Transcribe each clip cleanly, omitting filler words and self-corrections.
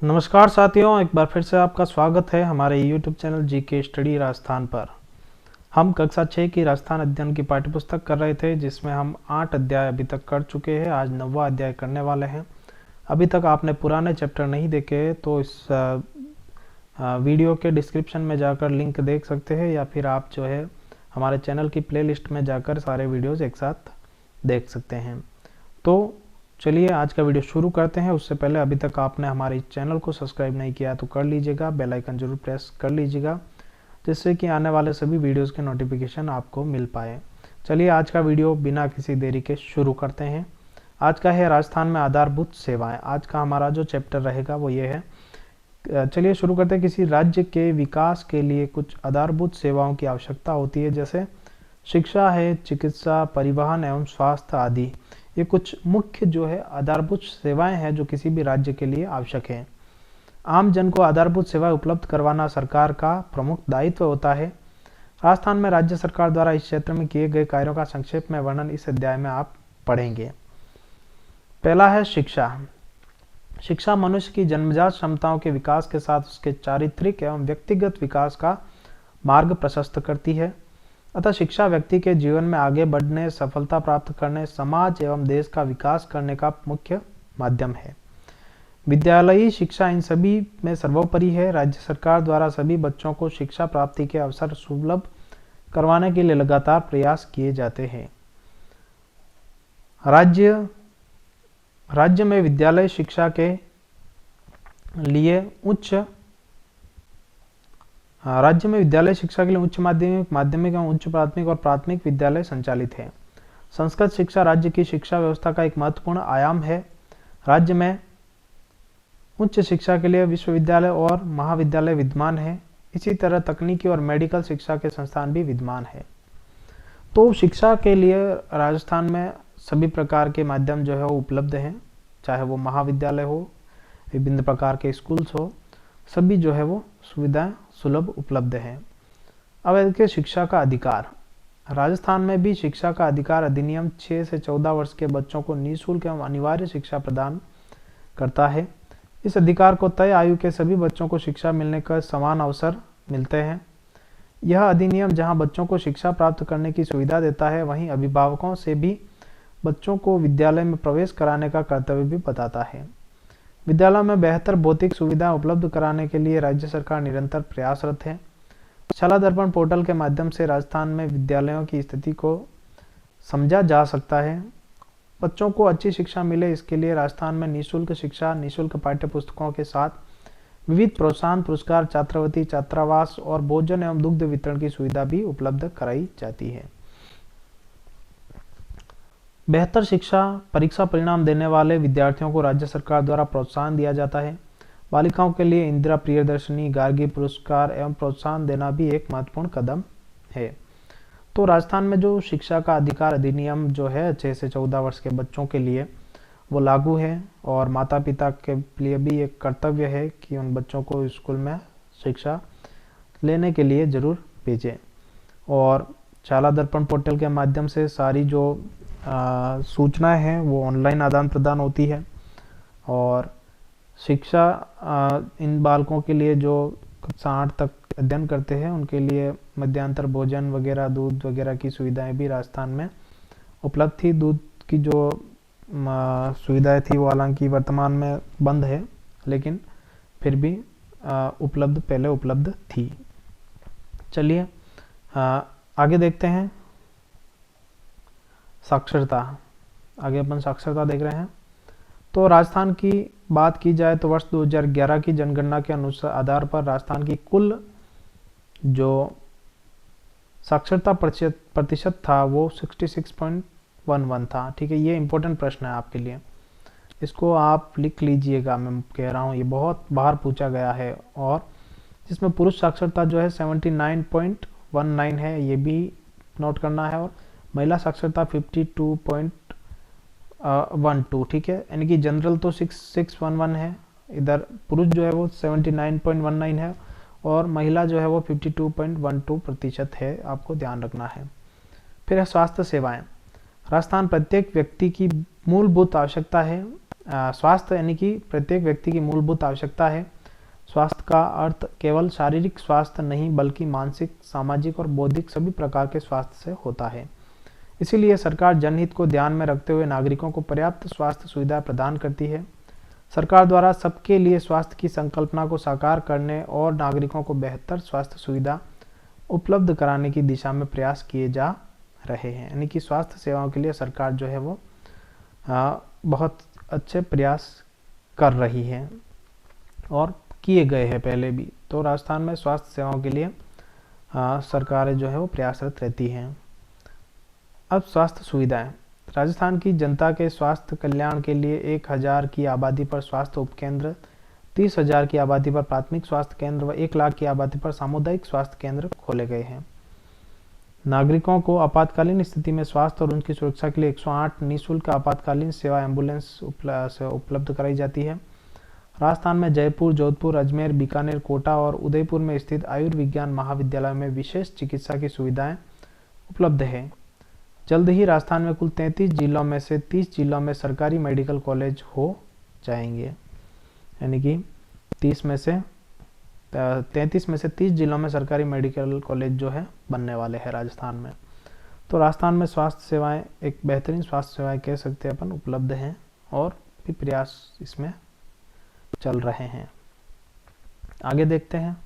नमस्कार साथियों, एक बार फिर से आपका स्वागत है हमारे YouTube channel GK study Rajasthan पर। हम कक्षा 6 की राजस्थान अध्ययन की पाठ्यपुस्तक कर रहे थे, जिसमें हम 8 अध्याय अभी तक कर चुके हैं। आज 9वां अध्याय करने वाले हैं। अभी तक आपने पुराने चैप्टर नहीं देखे तो इस वीडियो के डिस्क्रिप्शन में जाकर लिंक देख सकते हैं, या फिर आप जो है हमारे चैनल की प्लेलिस्ट में जाकर सारे वीडियोज़ एक साथ देख सकते हैं। तो चलिए आज का वीडियो शुरू करते हैं। उससे पहले अभी तक आपने हमारे चैनल को सब्सक्राइब नहीं किया तो कर लीजिएगा, बेल आइकन जरूर प्रेस कर लीजिएगा, जिससे कि आने वाले सभी वीडियोस के नोटिफिकेशन आपको मिल पाए। चलिए आज का वीडियो बिना किसी देरी के शुरू करते हैं। आज का है राजस्थान में आधारभूत सेवाएं। आज का हमारा जो चैप्टर रहेगा वो ये है। चलिए शुरू करते हैं। किसी राज्य के विकास के लिए कुछ आधारभूत सेवाओं की आवश्यकता होती है, जैसे शिक्षा है, चिकित्सा, परिवहन एवं स्वास्थ्य आदि। ये कुछ मुख्य जो है आधारभूत सेवाएं हैं जो किसी भी राज्य के लिए आवश्यक है। आम जन को आधारभूत सेवाएं उपलब्ध करवाना सरकार का प्रमुख दायित्व होता है। राजस्थान में राज्य सरकार द्वारा इस क्षेत्र में किए गए कार्यों का संक्षेप में वर्णन इस अध्याय में आप पढ़ेंगे। पहला है शिक्षा। शिक्षा मनुष्य की जन्मजात क्षमताओं के विकास के साथ उसके चारित्रिक एवं व्यक्तिगत विकास का मार्ग प्रशस्त करती है। अतः शिक्षा व्यक्ति के जीवन में आगे बढ़ने, सफलता प्राप्त करने, समाज एवं देश का विकास करने का मुख्य माध्यम है। विद्यालयी शिक्षा इन सभी में सर्वोपरि है। राज्य सरकार द्वारा सभी बच्चों को शिक्षा प्राप्ति के अवसर सुलभ करवाने के लिए लगातार प्रयास किए जाते हैं। राज्य में विद्यालय शिक्षा के लिए उच्च माध्यमिक, माध्यमिक एवं उच्च प्राथमिक और प्राथमिक विद्यालय संचालित है। संस्कृत शिक्षा राज्य की शिक्षा व्यवस्था का एक महत्वपूर्ण आयाम है। राज्य में उच्च शिक्षा के लिए विश्वविद्यालय और महाविद्यालय विद्यमान है। इसी तरह तकनीकी और मेडिकल शिक्षा के संस्थान भी विद्यमान है। तो शिक्षा के लिए राजस्थान में सभी प्रकार के माध्यम जो है वो उपलब्ध हैं, चाहे वो महाविद्यालय हो, विभिन्न प्रकार के स्कूल्स हो, सभी जो है वो सुविधाएं सुलभ उपलब्ध है। अब इसके शिक्षा का अधिकार। राजस्थान में भी शिक्षा का अधिकार अधिनियम 6 से 14 वर्ष के बच्चों को निःशुल्क एवं अनिवार्य शिक्षा प्रदान करता है। इस अधिकार को तय आयु के सभी बच्चों को शिक्षा मिलने का समान अवसर मिलते हैं। यह अधिनियम जहां बच्चों को शिक्षा प्राप्त करने की सुविधा देता है, वहीं अभिभावकों से भी बच्चों को विद्यालय में प्रवेश कराने का कर्तव्य भी बताता है। विद्यालयों में बेहतर भौतिक सुविधा उपलब्ध कराने के लिए राज्य सरकार निरंतर प्रयासरत है। शाला दर्पण पोर्टल के माध्यम से राजस्थान में विद्यालयों की स्थिति को समझा जा सकता है। बच्चों को अच्छी शिक्षा मिले, इसके लिए राजस्थान में निःशुल्क शिक्षा, निःशुल्क पाठ्य पुस्तकों के साथ विविध प्रोत्साहन पुरस्कार, छात्रवृत्ति, छात्रावास और भोजन एवं दुग्ध वितरण की सुविधा भी उपलब्ध कराई जाती है। बेहतर शिक्षा परीक्षा परिणाम देने वाले विद्यार्थियों को राज्य सरकार द्वारा प्रोत्साहन दिया जाता है। बालिकाओं के लिए इंदिरा प्रियदर्शनी, गार्गी पुरस्कार एवं प्रोत्साहन देना भी एक महत्वपूर्ण कदम है। तो राजस्थान में जो शिक्षा का अधिकार अधिनियम जो है 6 से 14 वर्ष के बच्चों के लिए वो लागू है, और माता पिता के लिए भी एक कर्तव्य है कि उन बच्चों को स्कूल में शिक्षा लेने के लिए जरूर भेजें। और शाला दर्पण पोर्टल के माध्यम से सारी जो सूचनाएं हैं वो ऑनलाइन आदान प्रदान होती है। और शिक्षा इन बालकों के लिए जो कक्षा 8 तक अध्ययन करते हैं उनके लिए मध्यांतर भोजन वगैरह, दूध वगैरह की सुविधाएं भी राजस्थान में उपलब्ध थी। दूध की जो सुविधाएं थी वो हालांकि वर्तमान में बंद है, लेकिन फिर भी पहले उपलब्ध थी। चलिए आगे देखते हैं। साक्षरता। आगे अपन साक्षरता देख रहे हैं। तो राजस्थान की बात की जाए तो वर्ष 2011 की जनगणना के अनुसार आधार पर राजस्थान की कुल जो साक्षरता प्रतिशत था वो 66.11 था। ठीक है, ये इंपॉर्टेंट प्रश्न है आपके लिए, इसको आप लिख लीजिएगा। मैं कह रहा हूँ ये बहुत बार पूछा गया है। और जिसमें पुरुष साक्षरता जो है 79.19 है, ये भी नोट करना है। और महिला साक्षरता 52.12। ठीक है, यानी कि जनरल तो 6611 है, इधर पुरुष जो है वो 79.19 है और महिला जो है वो 52.12% है। आपको ध्यान रखना है। फिर है स्वास्थ्य सेवाएं। राजस्थान प्रत्येक व्यक्ति की मूलभूत आवश्यकता है। स्वास्थ्य यानी कि प्रत्येक व्यक्ति की मूलभूत आवश्यकता है। स्वास्थ्य का अर्थ केवल शारीरिक स्वास्थ्य नहीं बल्कि मानसिक, सामाजिक और बौद्धिक सभी प्रकार के स्वास्थ्य से होता है। इसीलिए सरकार जनहित को ध्यान में रखते हुए नागरिकों को पर्याप्त स्वास्थ्य सुविधा प्रदान करती है। सरकार द्वारा सबके लिए स्वास्थ्य की संकल्पना को साकार करने और नागरिकों को बेहतर स्वास्थ्य सुविधा उपलब्ध कराने की दिशा में प्रयास किए जा रहे हैं। यानी कि स्वास्थ्य सेवाओं के लिए सरकार जो है वो बहुत अच्छे प्रयास कर रही है और किए गए हैं पहले भी। तो राजस्थान में स्वास्थ्य सेवाओं के लिए सरकारें जो है वो प्रयासरत रहती हैं। अब स्वास्थ्य सुविधाएं। राजस्थान की जनता के स्वास्थ्य कल्याण के लिए 1000 की आबादी पर स्वास्थ्य उपकेंद्र, 30,000 की आबादी पर प्राथमिक स्वास्थ्य केंद्र व 1 लाख की आबादी पर सामुदायिक स्वास्थ्य केंद्र खोले गए हैं। नागरिकों को आपातकालीन स्थिति में स्वास्थ्य और उनकी सुरक्षा के लिए 108 निःशुल्क आपातकालीन सेवा एम्बुलेंस उपलब्ध कराई जाती है। राजस्थान में जयपुर, जोधपुर, अजमेर, बीकानेर, कोटा और उदयपुर में स्थित आयुर्विज्ञान महाविद्यालय में विशेष चिकित्सा की सुविधाएं उपलब्ध है। जल्द ही राजस्थान में कुल 33 जिलों में से 30 जिलों में सरकारी मेडिकल कॉलेज हो जाएंगे। यानी कि 33 में से 30 जिलों में सरकारी मेडिकल कॉलेज जो है बनने वाले हैं राजस्थान में। तो राजस्थान में स्वास्थ्य सेवाएं एक बेहतरीन स्वास्थ्य सेवाएं कह सकते हैं अपन उपलब्ध हैं और भी प्रयास इसमें चल रहे हैं। आगे देखते हैं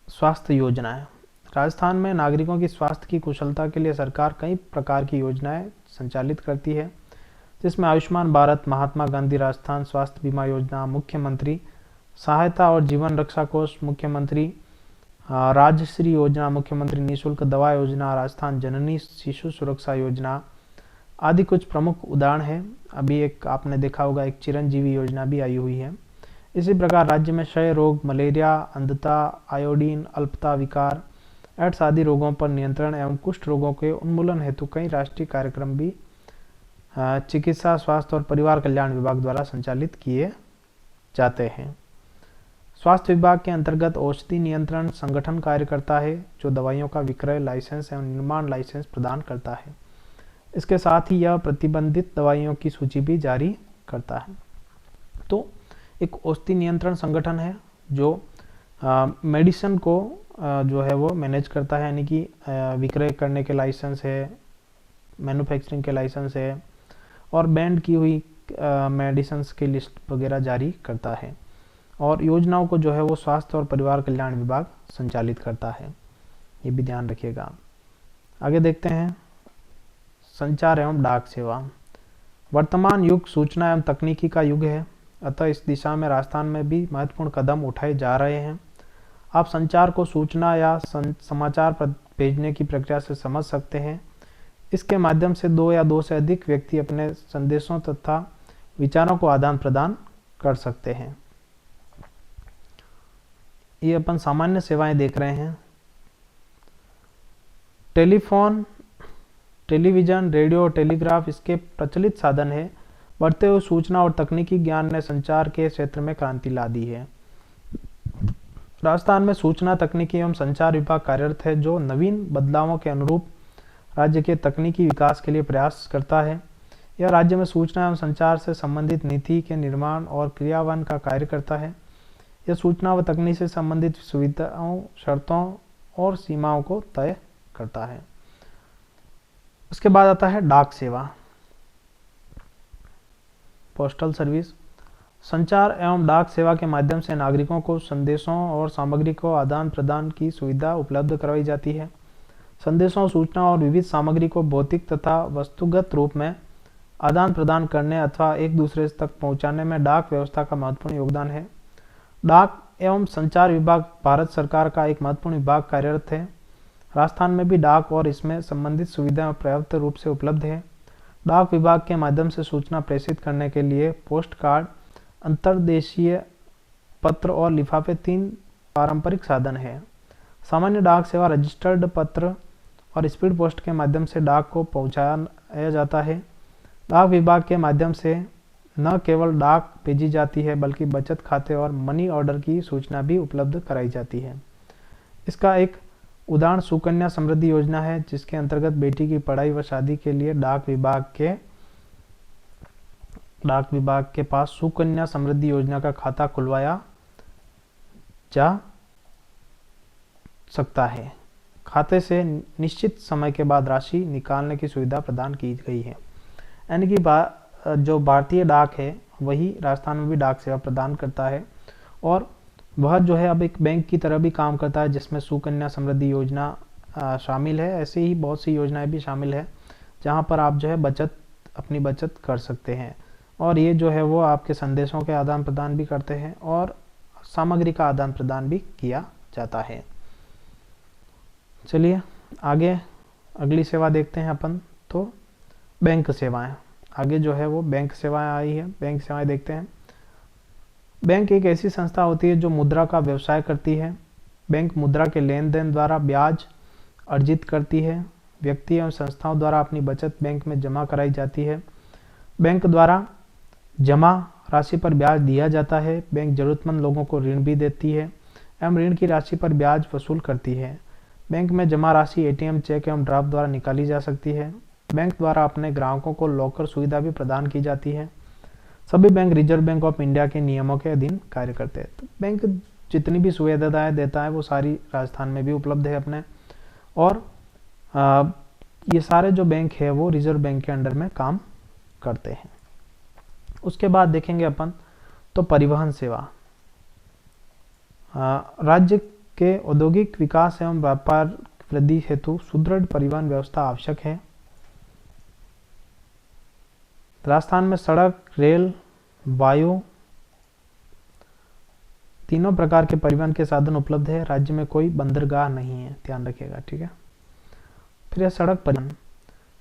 स्वास्थ्य योजनाएं। राजस्थान में नागरिकों की स्वास्थ्य की कुशलता के लिए सरकार कई प्रकार की योजनाएं संचालित करती है, जिसमें आयुष्मान भारत, महात्मा गांधी राजस्थान स्वास्थ्य बीमा योजना, मुख्यमंत्री सहायता और जीवन रक्षा कोष, मुख्यमंत्री राजश्री योजना, मुख्यमंत्री निःशुल्क दवा योजना, राजस्थान जननी शिशु सुरक्षा योजना आदि कुछ प्रमुख उदाहरण हैं। अभी एक आपने देखा होगा एक चिरंजीवी योजना भी आई हुई है। इसी प्रकार राज्य में क्षय रोग, मलेरिया, अंधता, आयोडीन, अल्पता विकार, एड्स आदि रोगों पर नियंत्रण एवं कुष्ठ रोगों के उन्मूलन हेतु कई राष्ट्रीय कार्यक्रम भी चिकित्सा, स्वास्थ्य और परिवार कल्याण विभाग द्वारा संचालित किए जाते हैं। स्वास्थ्य विभाग के अंतर्गत औषधि नियंत्रण संगठन कार्य करता है, जो दवाइयों का विक्रय लाइसेंस एवं निर्माण लाइसेंस प्रदान करता है। इसके साथ ही यह प्रतिबंधित दवाइयों की सूची भी जारी करता है। तो एक औषधि नियंत्रण संगठन है जो मेडिसिन को जो है वो मैनेज करता है, यानी कि विक्रय करने के लाइसेंस है, मैन्युफैक्चरिंग के लाइसेंस है और बैंड की हुई मेडिसिन की लिस्ट वगैरह जारी करता है। और योजनाओं को जो है वो स्वास्थ्य और परिवार कल्याण विभाग संचालित करता है, ये भी ध्यान रखिएगा। आगे देखते हैं संचार एवं डाक सेवा। वर्तमान युग सूचना एवं तकनीकी का युग है, अतः इस दिशा में राजस्थान में भी महत्वपूर्ण कदम उठाए जा रहे हैं। आप संचार को सूचना या समाचार भेजने की प्रक्रिया से समझ सकते हैं। इसके माध्यम से 2 या 2 से अधिक व्यक्ति अपने संदेशों तथा विचारों को आदान प्रदान कर सकते हैं। ये अपन सामान्य सेवाएं देख रहे हैं। टेलीफोन, टेलीविजन, रेडियो, टेलीग्राफ इसके प्रचलित साधन है। बढ़ते हुए सूचना और तकनीकी ज्ञान ने संचार के क्षेत्र में क्रांति ला दी है। राजस्थान में सूचना तकनीकी एवं संचार विभाग कार्यरत है, जो नवीन बदलावों के अनुरूप राज्य के तकनीकी विकास के लिए प्रयास करता है। यह राज्य में सूचना एवं संचार से संबंधित नीति के निर्माण और क्रियान्वयन का कार्य करता है। यह सूचना व तकनीक से संबंधित सुविधाओं, शर्तों और सीमाओं को तय करता है। उसके बाद आता है डाक सेवा, पोस्टल सर्विस। संचार एवं डाक सेवा के माध्यम से नागरिकों को संदेशों और सामग्री को आदान प्रदान की सुविधा उपलब्ध करवाई जाती है। संदेशों, सूचना और विविध सामग्री को भौतिक तथा वस्तुगत रूप में आदान प्रदान करने अथवा एक दूसरे तक पहुंचाने में डाक व्यवस्था का महत्वपूर्ण योगदान है। डाक एवं संचार विभाग भारत सरकार का एक महत्वपूर्ण विभाग कार्यरत है। राजस्थान में भी डाक और इसमें संबंधित सुविधाएं पर्याप्त रूप से उपलब्ध है। डाक विभाग के माध्यम से सूचना प्रेषित करने के लिए पोस्ट कार्ड, अंतर्देशीय पत्र और लिफाफे 3 पारंपरिक साधन है। सामान्य डाक सेवा रजिस्टर्ड पत्र और स्पीड पोस्ट के माध्यम से डाक को पहुंचाया जाता है। डाक विभाग के माध्यम से न केवल डाक भेजी जाती है बल्कि बचत खाते और मनी ऑर्डर की सूचना भी उपलब्ध कराई जाती है। इसका एक उदाहरण सुकन्या समृद्धि योजना है, जिसके अंतर्गत बेटी की पढ़ाई व शादी के लिए डाक विभाग के डाक विभाग के पास सुकन्या समृद्धि योजना का खाता खुलवाया जा सकता है। खाते से निश्चित समय के बाद राशि निकालने की सुविधा प्रदान की गई है। यानी कि जो भारतीय डाक है वही राजस्थान में भी डाक सेवा प्रदान करता है और वह जो है अब एक बैंक की तरह भी काम करता है, जिसमें सुकन्या समृद्धि योजना शामिल है। ऐसे ही बहुत सी योजनाएं भी शामिल है जहां पर आप जो है अपनी बचत कर सकते हैं और ये जो है वो आपके संदेशों के आदान प्रदान भी करते हैं और सामग्री का आदान प्रदान भी किया जाता है। चलिए आगे अगली सेवा देखते हैं अपन, तो बैंक सेवाएं। आगे जो है वो बैंक सेवाएं आई है। बैंक सेवाएं देखते हैं। बैंक एक ऐसी संस्था होती है जो मुद्रा का व्यवसाय करती है। बैंक मुद्रा के लेन देन द्वारा ब्याज अर्जित करती है। व्यक्ति एवं संस्थाओं द्वारा अपनी बचत बैंक में जमा कराई जाती है। बैंक द्वारा जमा राशि पर ब्याज दिया जाता है। बैंक जरूरतमंद लोगों को ऋण भी देती है एवं ऋण की राशि पर ब्याज वसूल करती है। बैंक में जमा राशि एटीएम, चेक एवं ड्राफ्ट द्वारा निकाली जा सकती है। बैंक द्वारा अपने ग्राहकों को लॉकर सुविधा भी प्रदान की जाती है। सभी bank reserve bank of India के नियमों के अधीन कार्य करते हैं। तो बैंक जितनी भी सुविधाएं देता है वो सारी राजस्थान में भी उपलब्ध है अपने, और ये सारे जो बैंक है वो रिजर्व बैंक के अंडर में काम करते हैं। उसके बाद देखेंगे अपन तो परिवहन सेवा। राज्य के औद्योगिक विकास एवं व्यापार वृद्धि हेतु सुदृढ़ परिवहन व्यवस्था आवश्यक है। राजस्थान में सड़क, रेल, वायु तीनों प्रकार के परिवहन के साधन उपलब्ध है। राज्य में कोई बंदरगाह नहीं है, ध्यान रखिएगा, ठीक है। फिर है सड़क परिवहन।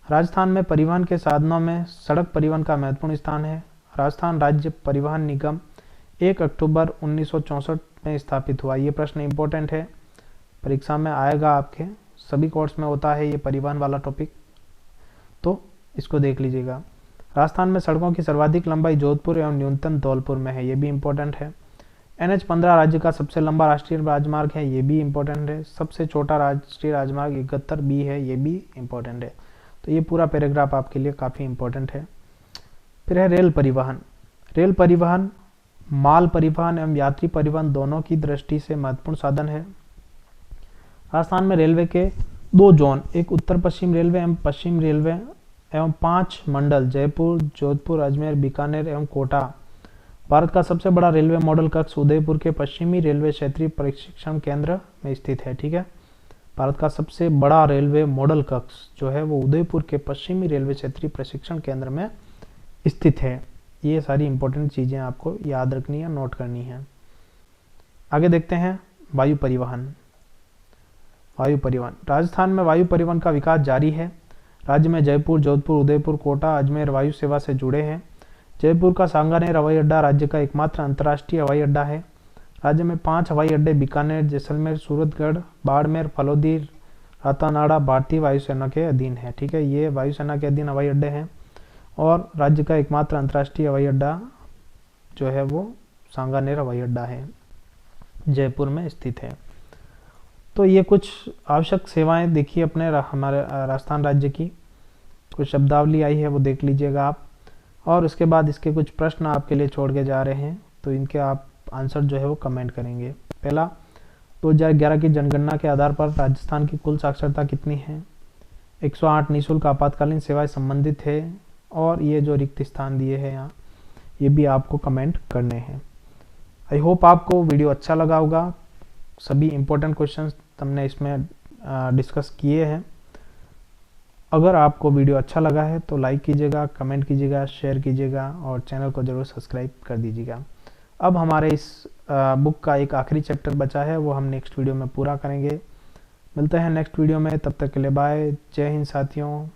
राजस्थान में परिवहन के साधनों में सड़क परिवहन का महत्वपूर्ण स्थान है। राजस्थान राज्य परिवहन निगम 1 अक्टूबर 1964 में स्थापित हुआ। ये प्रश्न इंपॉर्टेंट है, परीक्षा में आएगा, आपके सभी कोर्स में होता है ये परिवहन वाला टॉपिक, तो इसको देख लीजिएगा। राजस्थान में सड़कों की सर्वाधिक लंबाई जोधपुर एवं न्यूनतम धौलपुर में है, ये भी इंपॉर्टेंट है। NH-15 राज्य का सबसे लंबा राष्ट्रीय राजमार्ग है, ये भी इंपॉर्टेंट है। सबसे छोटा राष्ट्रीय राजमार्ग 71B है, ये भी इंपॉर्टेंट है। तो ये पूरा पैराग्राफ आपके लिए काफ़ी इंपॉर्टेंट है। फिर है रेल परिवहन। रेल परिवहन माल परिवहन एवं यात्री परिवहन दोनों की दृष्टि से महत्वपूर्ण साधन है। राजस्थान में रेलवे के 2 जोन, एक उत्तर पश्चिम रेलवे एवं पश्चिम रेलवे एवं 5 मंडल जयपुर, जोधपुर, अजमेर, बीकानेर एवं कोटा। भारत का सबसे बड़ा रेलवे मॉडल कक्ष उदयपुर के पश्चिमी रेलवे क्षेत्रीय प्रशिक्षण केंद्र में स्थित है, ठीक है। भारत का सबसे बड़ा रेलवे मॉडल कक्ष जो है वो उदयपुर के पश्चिमी रेलवे क्षेत्रीय प्रशिक्षण केंद्र में स्थित है। ये सारी इंपॉर्टेंट चीजें आपको याद रखनी है, नोट करनी है। आगे देखते हैं वायु परिवहन। वायु परिवहन। राजस्थान में वायु परिवहन का विकास जारी है। राज्य में जयपुर, जोधपुर, उदयपुर, कोटा, अजमेर वायु सेवा से जुड़े हैं। जयपुर का सांगानेर हवाई अड्डा राज्य का एकमात्र अंतर्राष्ट्रीय हवाई अड्डा है। राज्य में 5 हवाई अड्डे बीकानेर, जैसलमेर, सूरतगढ़, बाड़मेर, फलोदी, रातानाड़ा भारतीय वायुसेना के अधीन है, ठीक है। ये वायुसेना के अधीन हवाई अड्डे हैं और राज्य का एकमात्र अंतर्राष्ट्रीय हवाई अड्डा जो है वो सांगानेर हवाई अड्डा है, जयपुर में स्थित है। तो ये कुछ आवश्यक सेवाएं देखिए अपने हमारे राजस्थान राज्य की, कुछ शब्दावली आई है वो देख लीजिएगा आप, और उसके बाद इसके कुछ प्रश्न आपके लिए छोड़ के जा रहे हैं, तो इनके आप आंसर जो है वो कमेंट करेंगे। पहला, 2011 की जनगणना के आधार पर राजस्थान की कुल साक्षरता कितनी है? 108 निःशुल्क आपातकालीन सेवाएं संबंधित है, और ये जो रिक्त स्थान दिए हैं यहाँ, ये भी आपको कमेंट करने हैं। आई होप आपको वीडियो अच्छा लगा होगा। सभी इंपॉर्टेंट क्वेश्चंस हमने इसमें डिस्कस किए हैं। अगर आपको वीडियो अच्छा लगा है तो लाइक कीजिएगा, कमेंट कीजिएगा, शेयर कीजिएगा और चैनल को जरूर सब्सक्राइब कर दीजिएगा। अब हमारे इस बुक का एक आखिरी चैप्टर बचा है, वो हम नेक्स्ट वीडियो में पूरा करेंगे। मिलते हैं नेक्स्ट वीडियो में, तब तक के लिए बाय। जय हिंद साथियों।